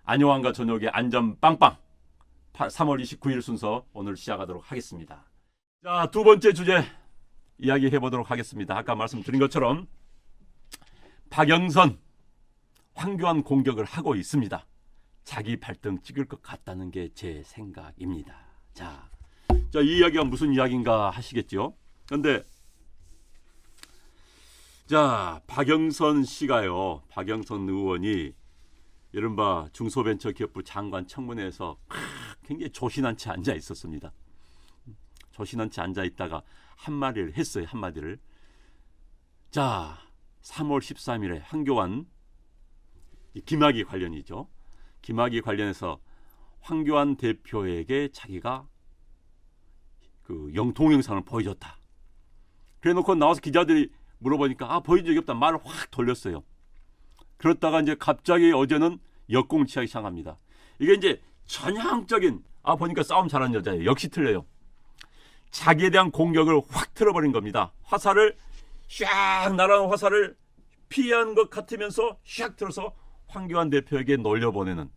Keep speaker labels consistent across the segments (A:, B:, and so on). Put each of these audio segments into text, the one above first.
A: 안요한과 저녁의 안전 빵빵 3월 29일 순서 오늘 시작하도록 하겠습니다. 자, 두 번째 주제 이야기해 보도록 하겠습니다. 아까 말씀드린 것처럼 박영선 황교안 공격을 하고 있습니다. 자기 발등 찍을 것 같다는 게 제 생각입니다. 자, 이 이야기가 무슨 이야기인가 하시겠죠? 그런데 자, 박영선 씨가요, 박영선 의원이 이른바 중소벤처기업부 장관 청문회에서 굉장히 조신한 채 앉아 있었습니다. 조신한 채 앉아 있다가 한마디를 했어요. 한마디를. 자, 3월 13일에 황교안 김학의 관련이죠. 김학의 관련해서 황교안 대표에게 자기가 그 동영상을 보여줬다. 그래놓고 나와서 기자들이 물어보니까 보여준 적이 없다. 말을 확 돌렸어요. 그렇다가 이제 갑자기 어제는 역공치하기 시작합니다. 이게 이제 전형적인 보니까 싸움 잘하는 여자예요. 역시 틀려요. 자기에 대한 공격을 확 틀어버린 겁니다. 화살을 샥 날아오는 화살을 피한 것 같으면서 샥 틀어서 황교안 대표에게 놀려보내는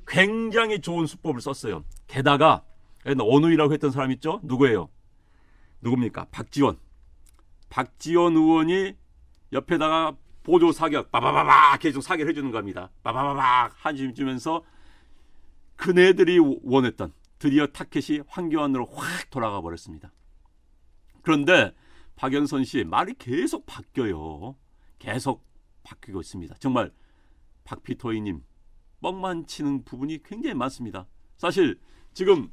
A: 굉장히 좋은 수법을 썼어요. 게다가 원우이라고 했던 사람 있죠? 누구예요? 누굽니까? 박지원 의원이 옆에다가 보조 사격 빠바바박 계속 사격을 해주는 겁니다. 빠바바박 한줌 주면서 그네들이 원했던 드디어 타켓이 황교안으로 확 돌아가 버렸습니다. 그런데 박영선 씨 말이 계속 바뀌어요. 계속 바뀌고 있습니다. 정말 박피토이님 뻥만 치는 부분이 굉장히 많습니다. 사실 지금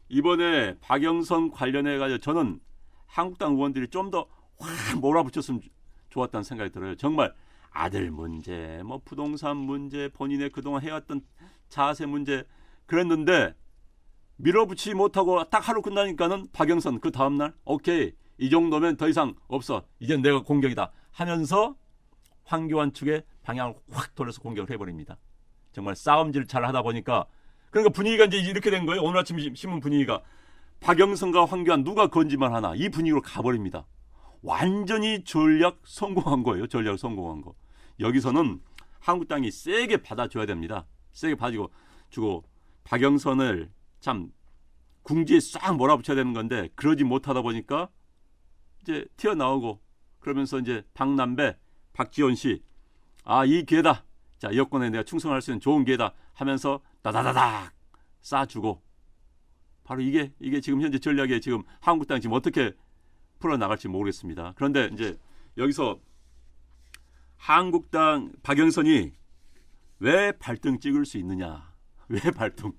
A: 이번에 박영선 관련해가지고 저는 한국당 의원들이 좀 더 확 몰아붙였으면 좋았다는 생각이 들어요. 정말 아들 문제, 부동산 문제, 본인의 그동안 해왔던 자세 문제 그랬는데 밀어붙이지 못하고 딱 하루 끝나니까는 박영선 그 다음날 오케이 이 정도면 더 이상 없어. 이젠 내가 공격이다 하면서 황교안 측의 방향을 확 돌려서 공격을 해버립니다. 정말 싸움질 잘 하다 보니까 그러니까 분위기가 이제 이렇게 된 거예요. 오늘 아침 신문 분위기가 박영선과 황교안 누가 건지만 하나 이 분위기로 가버립니다. 완전히 전략 성공한 거예요. 전략 성공한 거. 여기서는 한국당이 세게 받아줘야 됩니다. 세게 받아주고 박영선을 참 궁지에 싹 몰아붙여야 되는 건데 그러지 못하다 보니까 이제 튀어나오고 그러면서 이제 박남배, 박지원 씨 이 기회다. 자, 여권에 내가 충성할 수 있는 좋은 기회다 하면서 다다다닥 쏴주고 바로 이게 지금 현재 전략에 지금 한국당이 지금 어떻게 풀어나갈지 모르겠습니다. 그런데 이제 여기서 한국당 박영선이 왜 발등 찍을 수 있느냐? 왜 발등?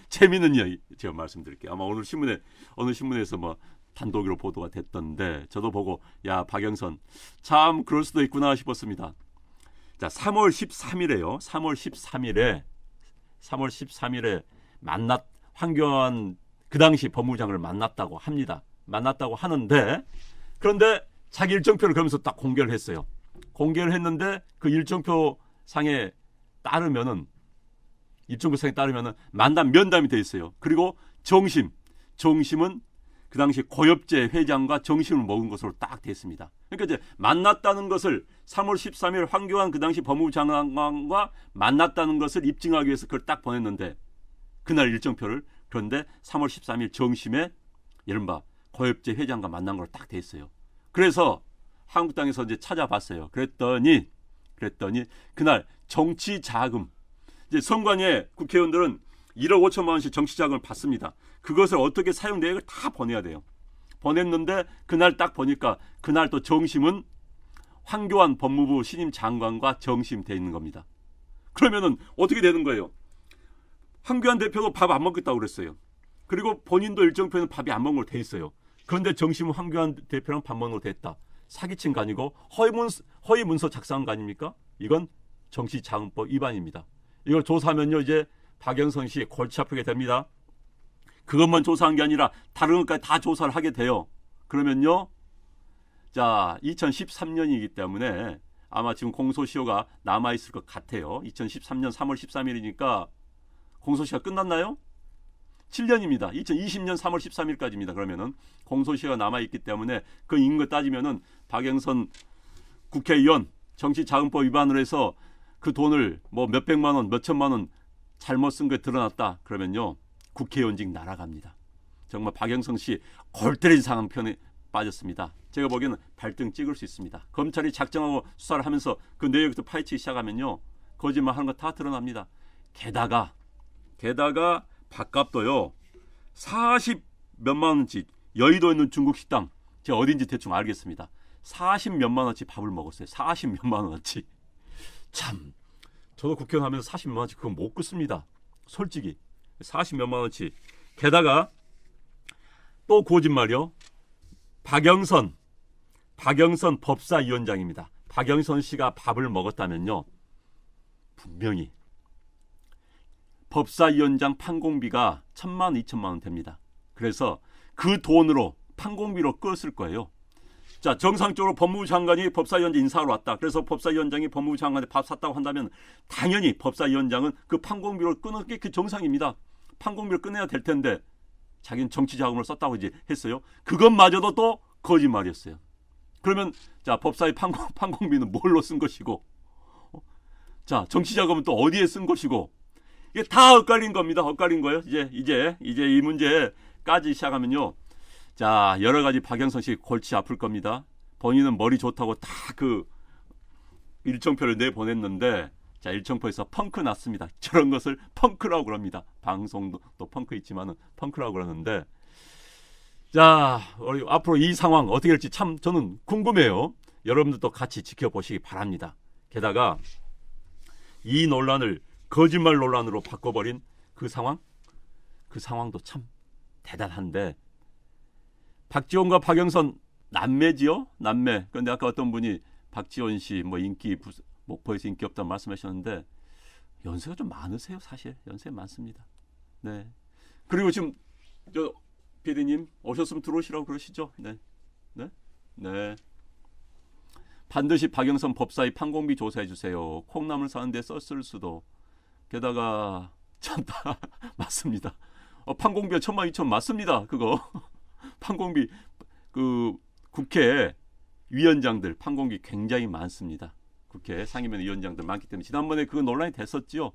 A: 재미있는 이야기 제가 말씀드릴게요. 아마 오늘 어느 신문에서 단독으로 보도가 됐던데 저도 보고 야 박영선 참 그럴 수도 있구나 싶었습니다. 자, 3월 13일에요. 3월 13일에 황교안 그 당시 법무장을 만났다고 합니다. 만났다고 하는데 그런데 자기 일정표를 그러면서 딱 공개를 했어요. 공개를 했는데 그 일정표 상에 따르면은 만남 면담이 돼 있어요. 그리고 정심은 그 당시 고엽재 회장과 정심을 먹은 것으로 딱 됐습니다. 그러니까 이제 만났다는 것을 3월 13일 황교안 그 당시 법무부 장관과 만났다는 것을 입증하기 위해서 그걸 딱 보냈는데 그날 일정표를 그런데 3월 13일 정심에 이른바 고엽재 회장과 만난 걸로 딱 돼 있어요. 그래서 한국당에서 이제 찾아봤어요. 그랬더니 그날 정치 자금 이제 선관위에 국회의원들은 1억 5천만 원씩 정치 자금을 받습니다. 그것을 어떻게 사용 내역을 다 보내야 돼요. 보냈는데 그날 딱 보니까 그날 또 정심은 황교안 법무부 신임 장관과 정심돼 있는 겁니다. 그러면은 어떻게 되는 거예요? 황교안 대표도 밥 안 먹겠다고 그랬어요. 그리고 본인도 일정표에는 밥이 안 먹는 걸로 돼 있어요. 그런데 정심은 황교안 대표랑 밥 먹는 걸로 됐다. 사기친 거 아니고 허위 문서 작성한 거 아닙니까? 이건 정치자금법 위반입니다. 이걸 조사하면요 이제 박영선 씨 골치 아프게 됩니다. 그것만 조사한 게 아니라 다른 것까지 다 조사를 하게 돼요. 그러면요 자 2013년이기 때문에 아마 지금 공소시효가 남아있을 것 같아요. 2013년 3월 13일이니까 공소시효가 끝났나요? 7년입니다. 2020년 3월 13일까지입니다. 그러면은 공소시효가 남아있기 때문에 그 인거 따지면은 박영선 국회의원 정치자금법 위반으로 해서 그 돈을 뭐 몇백만 원, 몇천만 원 잘못 쓴 게 드러났다. 그러면요. 국회의원직 날아갑니다. 정말 박영선 씨 골 때린 상황편에 빠졌습니다. 제가 보기에는 발등 찍을 수 있습니다. 검찰이 작정하고 수사를 하면서 그 내역부터 파헤치기 시작하면요. 거짓말하는 거 다 드러납니다. 게다가 밥값도요. 40 몇만 원치 여의도에 있는 중국 식당 제가 어딘지 대충 알겠습니다. 40 몇만 원치 밥을 먹었어요. 40 몇만 원치. 참 저도 국회의원 하면서 40 몇만 원치 그거 못 긋습니다. 솔직히 40 몇만 원치. 게다가 또 거짓말이요. 박영선 법사위원장입니다. 박영선 씨가 밥을 먹었다면요. 분명히 법사위원장 판공비가 1,000만 원, 2천만 원 됩니다. 그래서 그 돈으로 판공비로 껐을 거예요. 자, 정상적으로 법무부 장관이 법사위원장 인사하러 왔다. 그래서 법사위원장이 법무부 장관한테 밥 샀다고 한다면 당연히 법사위원장은 그 판공비로 끄는 게 그 정상입니다. 판공비를 꺼내야 될 텐데 자기는 정치 자금을 썼다고 이제 했어요. 그것마저도 또 거짓말이었어요. 그러면 자, 법사위 판공비는 뭘로 쓴 것이고, 자, 정치 자금은 또 어디에 쓴 것이고, 이게 다 엇갈린 겁니다. 엇갈린 거예요. 이제 이 문제 까지 시작하면요. 자, 여러 가지 박영선 씨 골치 아플 겁니다. 본인은 머리 좋다고 다 그 일정표를 내보냈는데, 자, 일정표에서 펑크 났습니다. 저런 것을 펑크라고 그럽니다. 방송도 또 펑크 있지만은 펑크라고 그러는데, 자, 앞으로 이 상황 어떻게 될지 참 저는 궁금해요. 여러분들도 같이 지켜보시기 바랍니다. 게다가 이 논란을 거짓말 논란으로 바꿔버린 그 상황도 참 대단한데, 박지원과 박영선 남매지요? 남매. 그런데 아까 어떤 분이 박지원 씨 뭐 목포에서 인기 없다는 말씀하셨는데 연세가 좀 많으세요. 사실 연세 많습니다. 네. 그리고 지금 저 PD님 오셨으면 들어오시라고 그러시죠? 네. 반드시 박영선 법사위 판공비 조사해 주세요. 콩나물 사는데 썼을 수도. 게다가 참다 맞습니다. 판공비가 1,000만 2천 맞습니다. 그거 판공비 그 국회 위원장들 판공비 굉장히 많습니다. 국회 상임위원 위원장들 많기 때문에 지난번에 그거 논란이 됐었죠.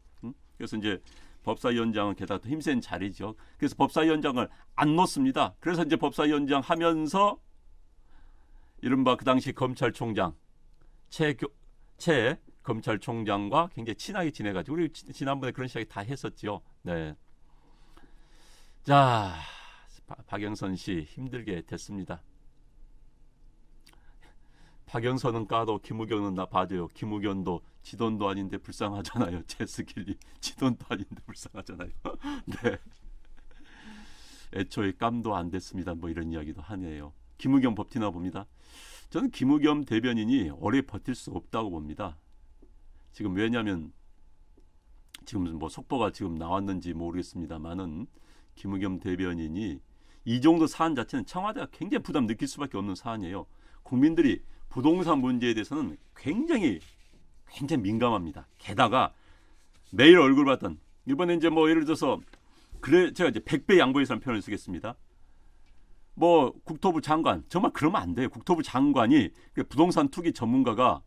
A: 그래서 이제 법사위원장은 게다가 힘센 자리죠. 그래서 법사위원장을 안 놓습니다. 그래서 이제 법사위원장 하면서 이른바 그 당시 검찰총장 최 검찰총장과 굉장히 친하게 지내가지고 우리 지난번에 그런 이야기 다 했었죠. 네. 자, 박영선 씨 힘들게 됐습니다. 박영선은 까도 김우겸은 나 봐줘요. 김우겸도 지돈도 아닌데 불쌍하잖아요. 제스킬리 지돈도 아닌데 불쌍하잖아요. 네. 애초에 깜도 안 됐습니다. 뭐 이런 이야기도 하네요. 김우겸 버티나 봅니다. 저는 김우겸 대변인이 오래 버틸 수 없다고 봅니다. 지금 왜냐하면 지금 뭐 속보가 지금 나왔는지 모르겠습니다만은 김우겸 대변인이 이 정도 사안 자체는 청와대가 굉장히 부담 느낄 수밖에 없는 사안이에요. 국민들이 부동산 문제에 대해서는 굉장히 민감합니다. 게다가 매일 얼굴 봤던 이번에 이제 뭐 예를 들어서 그래 제가 이제 100배 양보해서 표현을 쓰겠습니다. 뭐 국토부 장관 정말 그러면 안 돼요. 국토부 장관이 부동산 투기 전문가가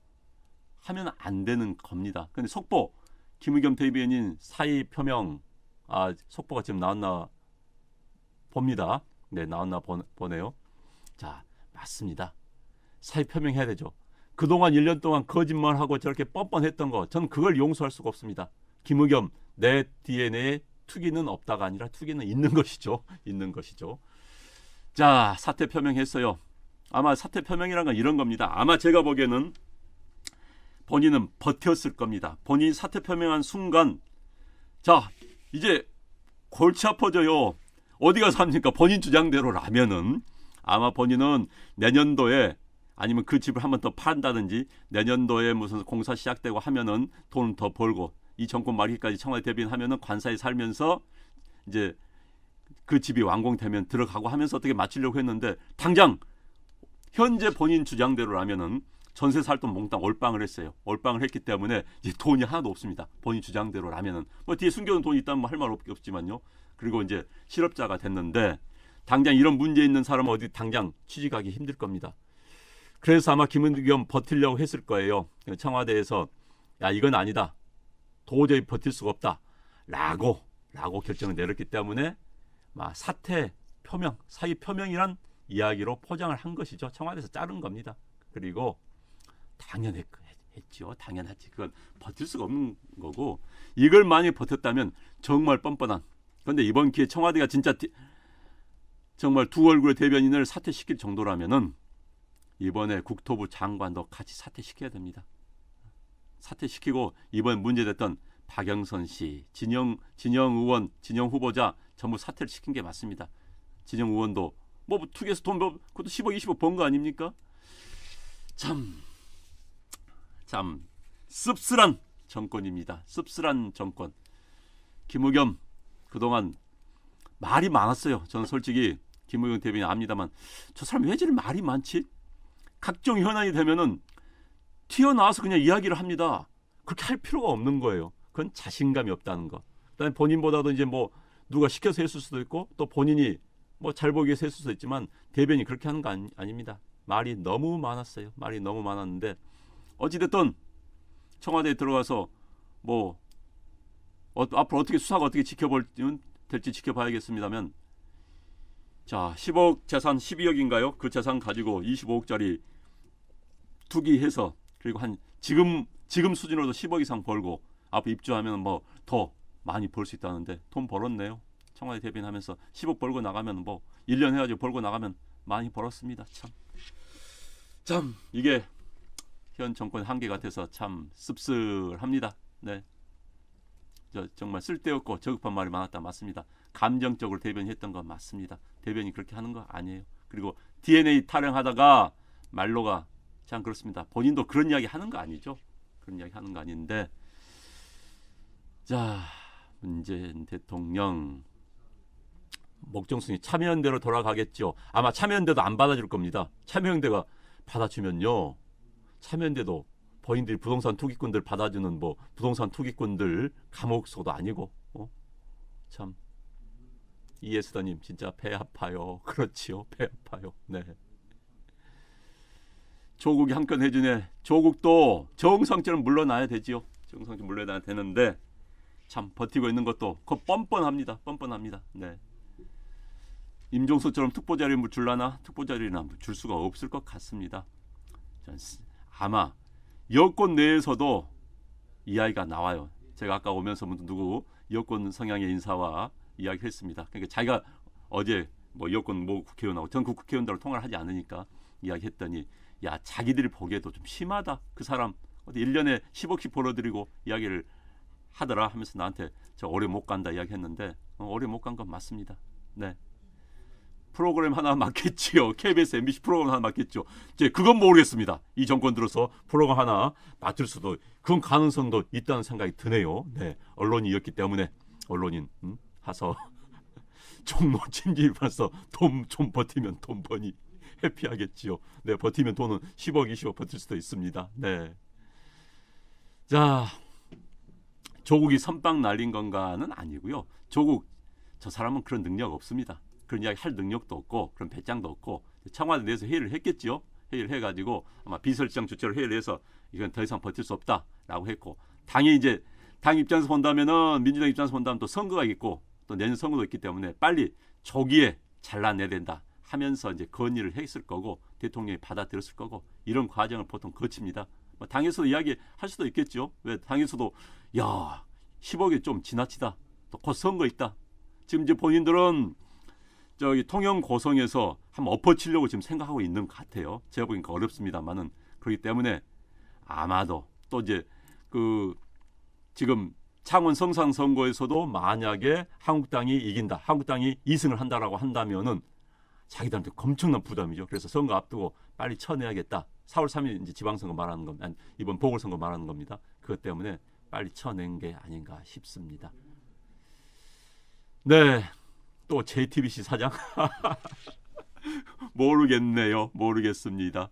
A: 하면 안 되는 겁니다. 근데 속보 김우겸 대변인 사의 표명 속보가 지금 나왔나 봅니다. 네, 나왔나 보네요. 자, 맞습니다. 사의 표명해야 되죠. 그동안 1년 동안 거짓말하고 저렇게 뻔뻔했던 거 저는 그걸 용서할 수가 없습니다. 김우겸 내 DNA에 투기는 없다가 아니라 투기는 있는 것이죠. 있는 것이죠. 자, 사퇴 표명했어요. 아마 사퇴 표명이란 건 이런 겁니다. 아마 제가 보기에는 본인은 버텼을 겁니다. 본인이 사퇴 표명한 순간 자, 이제 골치 아파져요. 어디 가서 합니까? 본인 주장대로라면은 아마 본인은 내년도에 아니면 그 집을 한 번 더 판다든지 내년도에 무슨 공사 시작되고 하면은 돈 더 벌고 이 정권 말기까지 청와대 대변하면은 관사에 살면서 이제 그 집이 완공되면 들어가고 하면서 어떻게 맞추려고 했는데 당장 현재 본인 주장대로라면은 전세 살 돈 몽땅 올빵을 했어요. 올빵을 했기 때문에 이제 돈이 하나도 없습니다. 본인 주장대로라면은 뭐 뒤에 숨겨놓은 돈이 있다면 할 말 없지만요. 그리고 이제 실업자가 됐는데 당장 이런 문제 있는 사람은 어디 당장 취직하기 힘들 겁니다. 그래서 아마 김은겸 버티려고 했을 거예요. 청와대에서 야 이건 아니다. 도저히 버틸 수가 없다. 라고 결정을 내렸기 때문에 사퇴 표명, 사의 표명이란 이야기로 포장을 한 것이죠. 청와대에서 자른 겁니다. 그리고 당연했죠. 당연하지. 그건 버틸 수가 없는 거고 이걸 많이 버텼다면 정말 뻔뻔한. 그런데 이번 기회에 청와대가 진짜 정말 두 얼굴의 대변인을 사퇴시킬 정도라면은 이번에 국토부 장관도 같이 사퇴시켜야 됩니다. 사퇴시키고 이번 문제됐던 박영선 씨, 진영 의원, 진영 후보자 전부 사퇴를 시킨 게 맞습니다. 진영 의원도 투기해서 돈 그것도 10억 20억 번 거 아닙니까? 참 씁쓸한 정권입니다. 씁쓸한 정권. 김의겸 그동안 말이 많았어요. 저는 솔직히 김의겸 대변인 압니다만 저 사람 왜 저리 말이 많지? 각종 현안이 되면은 튀어나와서 그냥 이야기를 합니다. 그렇게 할 필요가 없는 거예요. 그건 자신감이 없다는 거. 그다음에 본인보다도 이제 누가 시켜서 했을 수도 있고 또 본인이 잘 보기 위해서 했을 수도 있지만 대변인이 그렇게 하는 거 아닙니다. 말이 너무 많았어요. 말이 너무 많았는데 어찌됐든 청와대에 들어가서 앞으로 어떻게 수사가 어떻게 될지 지켜봐야겠습니다만 자 10억 재산 12억인가요? 그 재산 가지고 25억짜리 투기해서 그리고 한 지금 수준으로도 10억 이상 벌고 앞으로 입주하면 더 많이 벌 수 있다는데 돈 벌었네요. 청와대 대변하면서 10억 벌고 나가면 1년 해가지고 벌고 나가면 많이 벌었습니다. 참 이게 현 정권 한계 같아서 참 씁쓸합니다. 네, 정말 쓸데없고 저급한 말이 많았다 맞습니다. 감정적으로 대변했던 건 맞습니다. 대변이 그렇게 하는 거 아니에요. 그리고 DNA 타령하다가 말로가 참 그렇습니다. 본인도 그런 이야기 하는 거 아니죠. 그런 이야기 하는 거 아닌데 자 문재인 대통령 목정순이 참여연대로 돌아가겠죠. 아마 참여연대도 안 받아줄 겁니다. 참여연대가 받아주면요. 참여연대도 본인들이 부동산 투기꾼들 받아주는 부동산 투기꾼들 감옥소도 아니고 참 이해수다님 진짜 배 아파요. 그렇지요. 배 아파요. 네. 조국이 한 건 해주네. 조국도 정상처럼 물러나야 되지요. 정상처럼 물러나야 되는데 참 버티고 있는 것도 뻔뻔합니다. 뻔뻔합니다. 네. 임종수처럼 특보자리를 줄라나 특보자리나 줄 수가 없을 것 같습니다. 아마 여권 내에서도 이야기가 나와요. 제가 아까 오면서 누구 여권 성향의 인사와 이야기했습니다. 그러니까 자기가 어제 여권 국회의원하고 전국 국회의원들하고 통화를 하지 않으니까 이야기했더니 야 자기들이 보기에도 좀 심하다. 그 사람 어디 1년에 10억씩 벌어들이고 이야기를 하더라 하면서 나한테 저 오래 못 간다 이야기했는데 오래 못 간 건 맞습니다. 네. 프로그램 하나 맡겠지요. KBS, MBC 프로그램 하나 맡겠죠. 이제 그건 모르겠습니다. 이 정권 들어서 프로그램 하나 맡을 수도 그런 가능성도 있다는 생각이 드네요. 네, 언론이었기 때문에 언론인 하서 종로 찜질방에서 돈 좀 버티면 돈 버니 해피하겠지요. 네, 버티면 돈은 10억, 20억 버틸 수도 있습니다. 네. 자, 조국이 선빵 날린 건가는 아니고요. 조국 저 사람은 그런 능력 없습니다. 그런 이야기 할 능력도 없고 그런 배짱도 없고 청와대 내에서 회의를 했겠죠. 회의를 해가지고 아마 비서실장 주최로 회의를 해서 이건 더 이상 버틸 수 없다라고 했고 당이 이제 당 입장에서 본다면은 민주당 입장에서 본다면 또 선거가 있고 또 내년 선거도 있기 때문에 빨리 조기에 잘라내야 된다 하면서 이제 건의를 했을 거고 대통령이 받아들였을 거고 이런 과정을 보통 거칩니다. 당에서도 이야기할 수도 있겠죠. 왜 당에서도 야 10억이 좀 지나치다. 또 곧 선거 있다. 지금 이제 본인들은 저기 통영 고성에서 한번 엎어치려고 지금 생각하고 있는 것 같아요. 제가 보니까 어렵습니다만은 그렇기 때문에 아마도 또 이제 지금 창원 성산 선거에서도 만약에 한국당이 이긴다, 한국당이 2승을 한다라고 한다면은 자기들한테 엄청난 부담이죠. 그래서 선거 앞두고 빨리 쳐내야겠다. 4월 3일 이제 지방선거 말하는 겁니다. 이번 보궐선거 말하는 겁니다. 그것 때문에 빨리 쳐낸 게 아닌가 싶습니다. 네. 또 JTBC 사장? 모르겠네요. 모르겠습니다.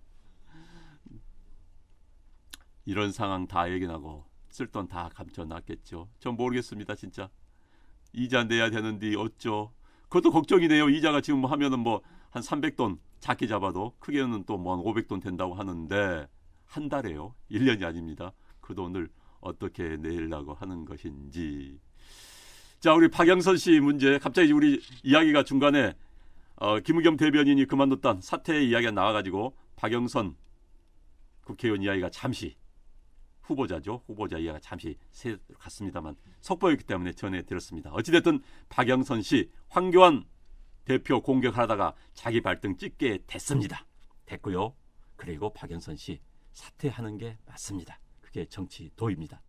A: 이런 상황 다 얘기나고 쓸 돈 다 감춰놨겠죠. 전 모르겠습니다. 진짜. 이자 내야 되는데 어쩌. 그것도 걱정이네요. 이자가 지금 하면은 한 300돈 작게 잡아도 크게는 또 한 500돈 된다고 하는데 한 달에요. 1년이 아닙니다. 그 돈을 어떻게 내려고 하는 것인지. 자, 우리 박영선 씨 문제. 갑자기 우리 이야기가 중간에 김의겸 대변인이 그만뒀던 사퇴 이야기가 나와가지고 박영선 국회의원 이야기가 잠시 후보자죠. 후보자 이야기가 잠시 갔습니다만 속보였기 때문에 전해드렸습니다. 어찌됐든 박영선 씨 황교안 대표 공격하다가 자기 발등 찍게 됐습니다. 됐고요. 그리고 박영선 씨 사퇴하는 게 맞습니다. 그게 정치 도입니다.